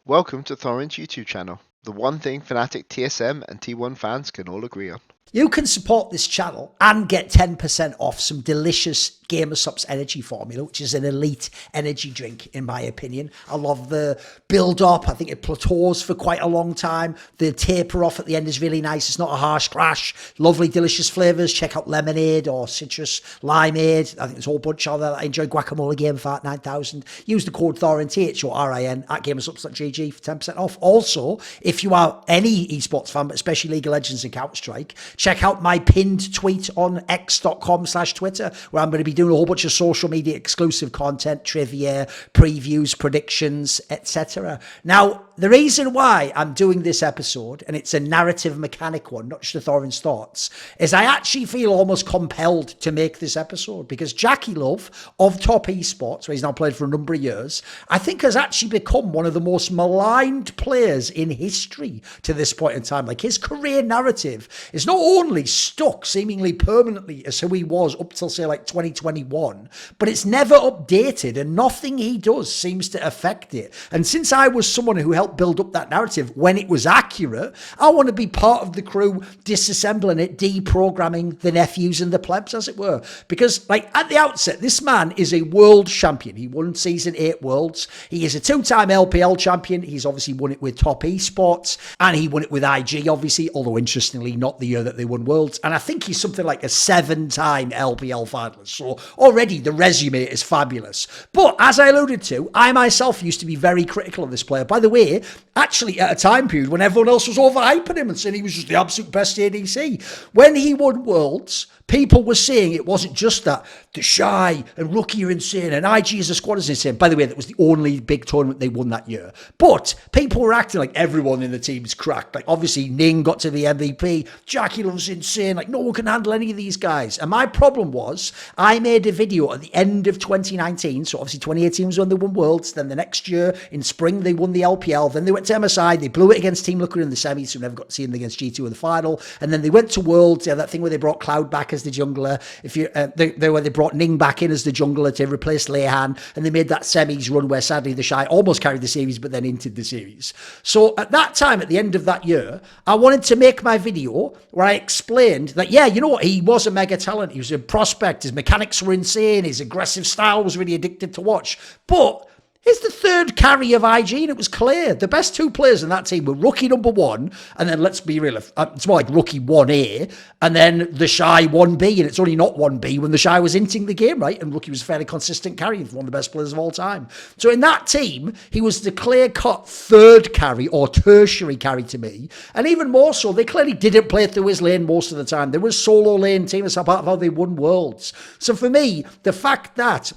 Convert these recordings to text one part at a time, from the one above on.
Welcome to Thorin's YouTube channel, the one thing Fnatic TSM and T1 fans can all agree on. You can support this channel and get 10% off some delicious Gamersup's energy formula, which is an elite energy drink, in my opinion. I love the build up. I think it plateaus for quite a long time. The taper off at the end is really nice. It's not a harsh crash. Lovely, delicious flavors. Check out lemonade or citrus limeade. I think there's a whole bunch of that. I enjoy guacamole game for 9000. Use the code Thorin, THORIN, at gamersups.gg for 10% off. Also, if you are any esports fan, but especially League of Legends and Counter-Strike, check out my pinned tweet on x.com/Twitter, where I'm going to be doing a whole bunch of social media exclusive content, trivia, previews, predictions, etc. Now, the reason why I'm doing this episode, and it's a narrative mechanic one, not just a Thorin's thoughts, is I actually feel almost compelled to make this episode because JackeyLove of Top Esports, where he's now played for a number of years, I think has actually become one of the most maligned players in history to this point in time. Like, his career narrative is not only stuck seemingly permanently as who he was up till, say, like 2021, but it's never updated and nothing he does seems to affect it. And since I was someone who helped build up that narrative when it was accurate, I want to be part of the crew disassembling it, deprogramming the nephews and the plebs, as it were. Because, like, at the outset, this man is a world champion. He won Season 8 Worlds. He is a two-time LPL champion. He's obviously won it with Top Esports, and he won it with IG, obviously, although interestingly, not the year that they won Worlds. And I think he's something like a 7-time LPL finalist. So already the resume is fabulous. But as I alluded to, I myself used to be very critical of this player. By the way, actually at a time period when everyone else was overhyping him and saying he was just the absolute best ADC. When he won Worlds, people were saying it wasn't just that the Shy and Rookie are insane and IG as a squad is insane. By the way, that was the only big tournament they won that year. But people were acting like everyone in the team is cracked. Like, obviously, Ning got to the MVP. JackeyLove's insane. Like, no one can handle any of these guys. And my problem was, I made a video at the end of 2019. So obviously 2018 was when they won Worlds. Then the next year in spring, they won the LPL. Then they went to MSI. They blew it against Team Liquid in the semis. So we never got to see them against G2 in the final. And then they went to Worlds. Yeah, that thing where they brought Cloud back as the jungler. If you they brought Ning back in as the jungler to replace Lehan, and they made that semis run where sadly the Shy almost carried the series but then entered the series. So at that time, at the end of that year, I wanted to make my video where I explained that, yeah, you know what, he was a mega talent, he was a prospect, his mechanics were insane, his aggressive style was really addictive to watch, but it's the third carry of IG, and it was clear. The best two players in that team were Rookie number 1, and then let's be real, it's more like Rookie 1A, and then the Shy 1B, and it's only not 1B when the Shy was inting the game, right? And Rookie was a fairly consistent carry, one of the best players of all time. So in that team, he was the clear-cut third carry, or tertiary carry to me, and even more so, they clearly didn't play through his lane most of the time. They were a solo lane team, that's part of how they won Worlds. So for me, the fact that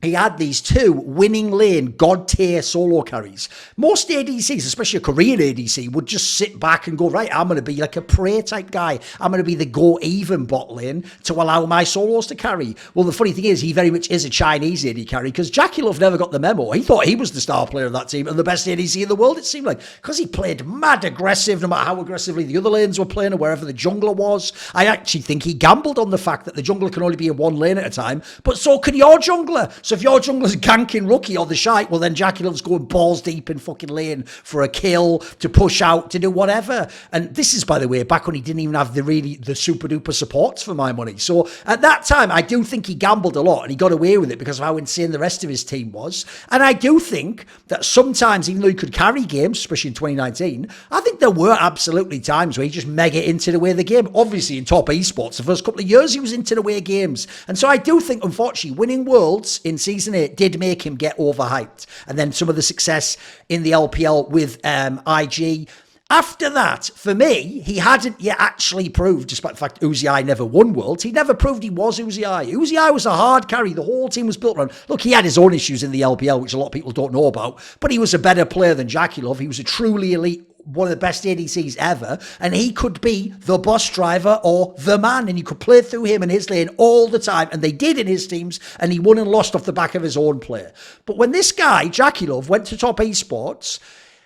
he had these two winning lane god tier solo carries. Most ADCs, especially a Korean ADC, would just sit back and go, right, I'm going to be like a prey type guy. I'm going to be the go even bot lane to allow my solos to carry. Well, the funny thing is, he very much is a Chinese AD carry because JackeyLove never got the memo. He thought he was the star player of that team and the best ADC in the world, it seemed like, because he played mad aggressive, no matter how aggressively the other lanes were playing or wherever the jungler was. I actually think he gambled on the fact that the jungler can only be in one lane at a time, but so can your jungler. So if your jungler's ganking Rookie or the Shite, well then JackeyLove's going balls deep in fucking lane for a kill, to push out, to do whatever. And this is, by the way, back when he didn't even have the super duper supports for my money. So at that time, I do think he gambled a lot and he got away with it because of how insane the rest of his team was. And I do think that sometimes, even though he could carry games, especially in 2019, I think there were absolutely times where he just mega inted away the game. Obviously in Top Esports, the first couple of years he was inted away games. And so I do think, unfortunately, winning Worlds in Season 8 did make him get overhyped. And then some of the success in the LPL with IG. After that, for me, he hadn't yet actually proved, despite the fact Uzi never won Worlds, he never proved he was Uzi. Uzi was a hard carry. The whole team was built around. Look, he had his own issues in the LPL, which a lot of people don't know about, but he was a better player than JackeyLove. He was a truly elite, one of the best ADCs ever, and he could be the bus driver or the man, and you could play through him in his lane all the time, and they did in his teams, and he won and lost off the back of his own play. But when this guy, JackeyLove, went to Top Esports,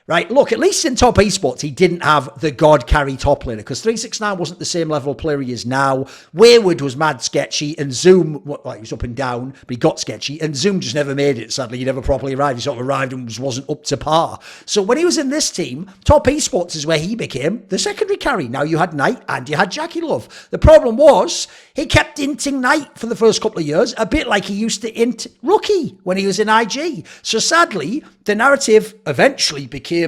Right, look, at least in top esports, he didn't have the god carry top laner because 369 wasn't the same level of player he is now. Wayward was mad sketchy, and Zoom, well, he was up and down, but he got sketchy, and Zoom just never made it, sadly. He never properly arrived. He sort of arrived and wasn't up to par. So when he was in this team, top esports is where he became the secondary carry. Now you had Knight and you had JackeyLove. The problem was he kept inting Knight for the first couple of years, a bit like he used to int Rookie when he was in IG. So sadly, the narrative eventually became...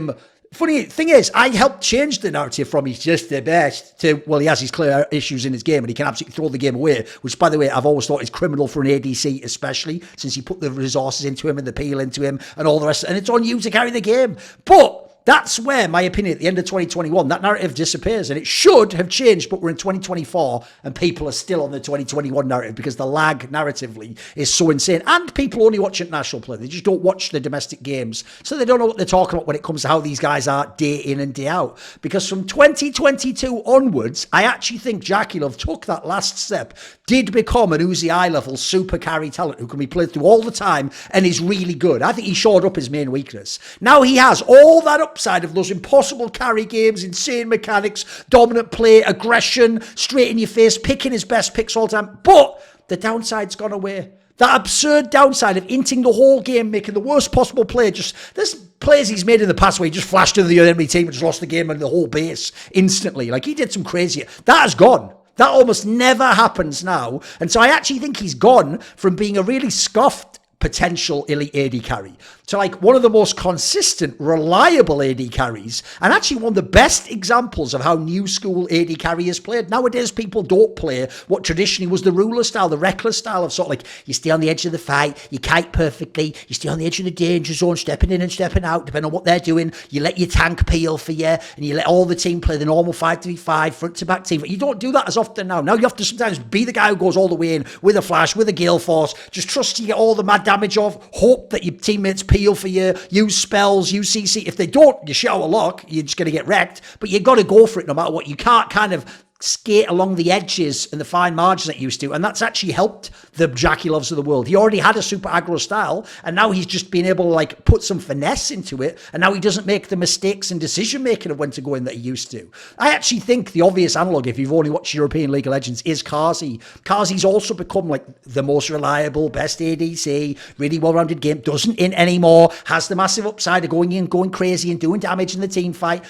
Funny thing is, I helped change the narrative from he's just the best to, well, he has his clear issues in his game and he can absolutely throw the game away, which, by the way, I've always thought is criminal for an ADC, especially since you put the resources into him and the peel into him and all the rest, and it's on you to carry the game. But that's where, my opinion, at the end of 2021, that narrative disappears, and it should have changed, but we're in 2024, and people are still on the 2021 narrative because the lag narratively is so insane, and people only watch international play. They just don't watch the domestic games, so they don't know what they're talking about when it comes to how these guys are day in and day out. Because from 2022 onwards, I actually think JackeyLove took that last step, did become an Uzi eye level super carry talent who can be played through all the time and is really good. I think he shored up his main weakness. Now he has all that upside of those impossible carry games, insane mechanics, dominant play, aggression, straight in your face, picking his best picks all the time. But the downside's gone away. That absurd downside of inting the whole game, making the worst possible play. There's plays he's made in the past where he just flashed into the enemy team and just lost the game and the whole base instantly. Like, he did some crazy... That has gone. That almost never happens now. And so I actually think he's gone from being a really scoffed potential elite AD carry to like one of the most consistent, reliable AD carries, and actually one of the best examples of how new school AD carry is played. Nowadays, people don't play what traditionally was the ruler style, the reckless style of sort of like, you stay on the edge of the fight, you kite perfectly, you stay on the edge of the danger zone, stepping in and stepping out, depending on what they're doing. You let your tank peel for you, and you let all the team play the normal 5-3-5, front to back team. But you don't do that as often now. Now you have to sometimes be the guy who goes all the way in with a flash, with a gale force, just trust you get all the mad damage off, hope that your teammates peel for you, use spells, use CC. If they don't, you shower lock, you're just going to get wrecked. But you've got to go for it no matter what. You can't kind of skate along the edges and the fine margins that you used to, and that's actually helped the JackeyLoves of the world. He already had a super aggro style, and now he's just been able to like put some finesse into it, and now he doesn't make the mistakes and decision making of when to go in that he used to. I actually think the obvious analog, if you've only watched European League of Legends, is Kazi. Kazi's also become like the most reliable, best ADC, really well-rounded game, doesn't in anymore, has the massive upside of going in, going crazy and doing damage in the team fight.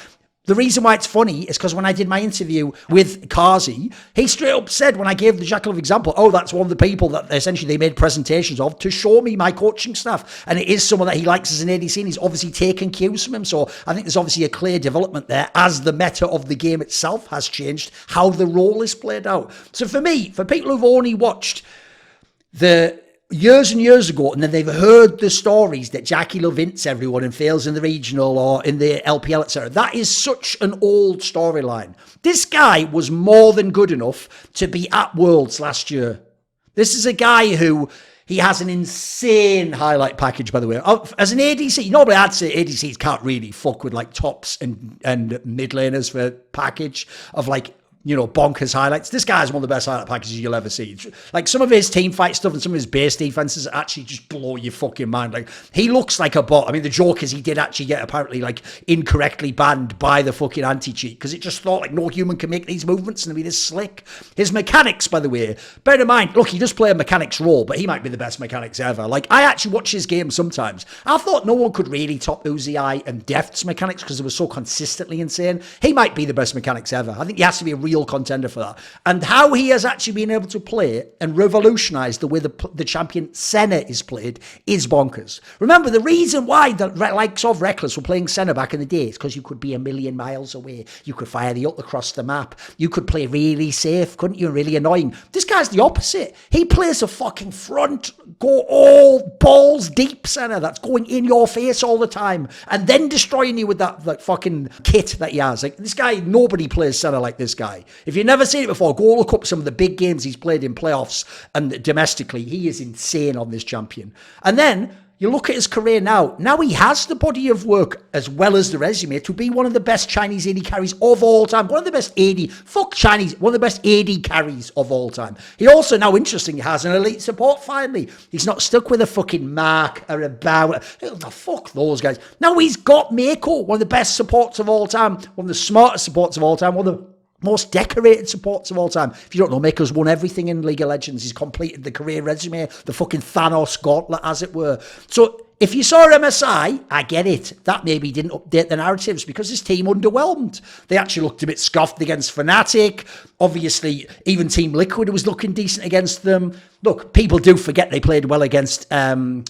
The reason why it's funny is because when I did my interview with Kazi, he straight up said, when I gave the JackeyLove example, oh, that's one of the people that essentially they made presentations of to show me my coaching staff. And it is someone that he likes as an ADC, and he's obviously taken cues from him. So I think there's obviously a clear development there as the meta of the game itself has changed, how the role is played out. So for me, for people who've only watched the years and years ago, and then they've heard the stories that JackeyLove ints everyone and fails in the regional or in the LPL, etc. That is such an old storyline. This guy was more than good enough to be at Worlds last year. This is a guy who, he has an insane highlight package, by the way. As an ADC, normally I'd say ADCs can't really fuck with like tops and mid laners for package of like, you know, bonkers highlights. This guy's one of the best highlight packages you'll ever see. Like, some of his team fight stuff and some of his base defenses actually just blow your fucking mind. Like, he looks like a bot. I mean, the joke is he did actually get apparently like incorrectly banned by the fucking anti-cheat because it just thought like no human can make these movements and be this slick. His mechanics, by the way, bear in mind, look, he does play a mechanics role, but he might be the best mechanics ever. Like, I actually watch his game sometimes. I thought no one could really top Uzi Eye and Deft's mechanics because they were so consistently insane. He might be the best mechanics ever. I think he has to be a real contender for that. And how he has actually been able to play and revolutionize the way the champion Senna is played is bonkers. Remember, the reason why the likes of Reckless were playing Senna back in the day is because you could be a million miles away. You could fire the ult across the map. You could play really safe, couldn't you? Really annoying. This guy's the opposite. He plays a fucking front, go all balls deep Senna that's going in your face all the time and then destroying you with that fucking kit that he has. Like, this guy, nobody plays Senna like this guy. If you've never seen it before, go look up some of the big games he's played in playoffs and domestically. He is insane on this champion. And then You look at his career now. Now he has the body of work as well as the resume to be one of the best Chinese AD carries of all time. One of the best AD, fuck Chinese, one of the best AD carries of all time. He also now, interestingly, has an elite support finally. He's not stuck with a fucking Mark or a Bow. Fuck those guys. Now he's got Mako, one of the best supports of all time, one of the smartest supports of all time, one of the most decorated supports of all time. If you don't know, Mako's won everything in League of Legends. He's completed the career resume, the fucking Thanos gauntlet, as it were. So if you saw MSI, I get it. That maybe didn't update the narratives because his team underwhelmed. They actually looked a bit scuffed against Fnatic. Obviously, even Team Liquid was looking decent against them. Look, people do forget they played well against Gen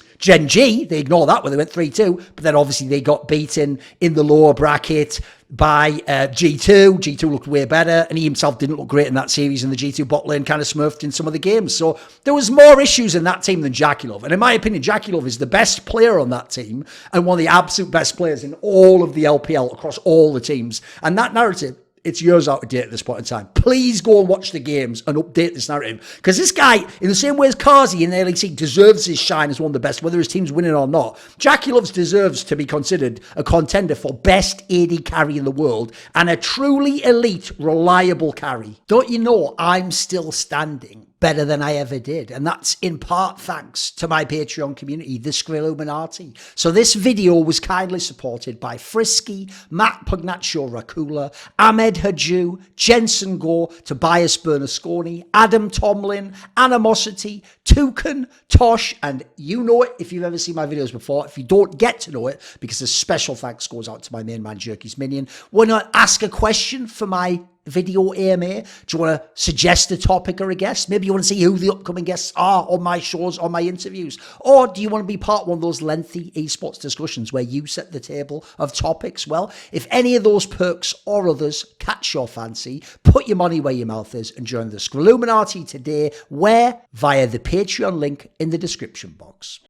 G. They ignore that when they went 3-2. But then obviously they got beaten in the lower bracket by G2. G2 looked way better, and he himself didn't look great in that series, and the G2 bot lane kind of smurfed in some of the games. So there was more issues in that team than JackeyLove. And in my opinion, JackeyLove is the best player on that team and one of the absolute best players in all of the LPL across all the teams. And that narrative, it's years out of date at this point in time. Please go and watch the games and update this narrative. Because this guy, in the same way as Kazi in the LEC, deserves his shine as one of the best, whether his team's winning or not. JackeyLove deserves to be considered a contender for best AD carry in the world and a truly elite, reliable carry. Don't you know I'm still standing better than I ever did? And that's in part thanks to my Patreon community, the Illuminati. So this video was kindly supported by Frisky, Matt Pugnatio Rajcula, Ahmed Hadjou, Jensen Goh, Tobias Bernasconi, Adam Tomlin, Animosity, Thorin, Tosh, and you know it if you've ever seen my videos before. If you don't get to know it, because a special thanks goes out to my main man, Jerky's Minion. Want to ask a question for my video AMA? Do you want to suggest a topic or a guest? Maybe you want to see who the upcoming guests are on my shows, on my interviews. Or do you want to be part of one of those lengthy esports discussions where you set the table of topics? Well, if any of those perks or others catch your fancy, put your money where your mouth is and join the Illuminati today, where? Via the Patreon link in the description box.